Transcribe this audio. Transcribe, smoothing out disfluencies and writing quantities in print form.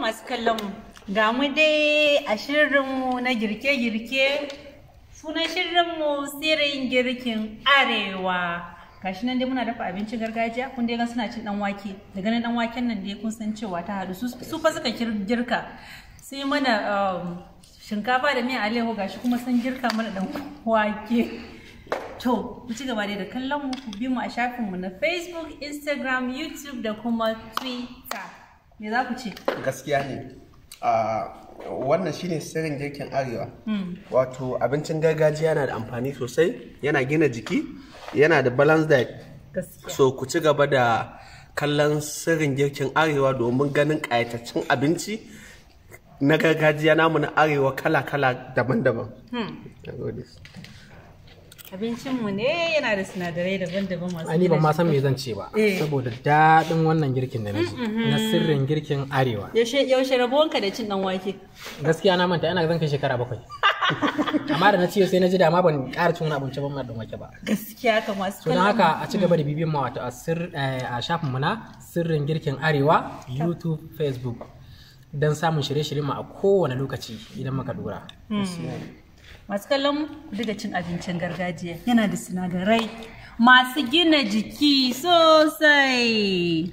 masu kallon mu ga mu dai a shirinmu na girke-girke. Sunan shirinmu sirrin girkin arewa. Gashi nan dai muna dafa abincin gargajiya, kun dai ga suna cin dan wake. Da ganin dan waken nan dai kun san cewa ta haɗu su fa suka girka. Sai mana shinkafa da miyan aleho, gashi kuma sun girka mana dan wake. To, ku ci gaba dai da kallon mu, ku bi mu a shafinmu na Facebook, Instagram, YouTube da kuma Twitter. Me za ku ce? Gaskiya ne. Wannan shine sirrin girkin arewa. Wato abincin gargajiya yana da amfani sosai, yana gina jiki, yana da balance diet. So ku ci gaba da kallon sirrin girkin arewa domin ganin ƙayataccen abinci na gargajiya namu na arewa kala-kala daban-daban. Abincinmu ne yana da sinadarai daban-daban masu Ani ban ma san me zan ce ba, saboda daɗin wannan girkin da na ji na sirrin girkin arewa. Yaushe rabuwanka da cin dan wake? Gaskiya na manta, ina zan kai shekara 7. Amma da na ciyo sai na ji da ma ban ƙara cin wani abinci ban ma dan wake ba. Gaskiya ka masu kallon. Don haka a ci gaba da bibiyan mu wato a shafinmu na sirrin girkin arewa, YouTube, Facebook, don samun shirye-shirye mu a kowane lokaci idan muka dora. Masu kallon daga cin abincin gargajiya yana da sinadarai masu gina jiki sosai.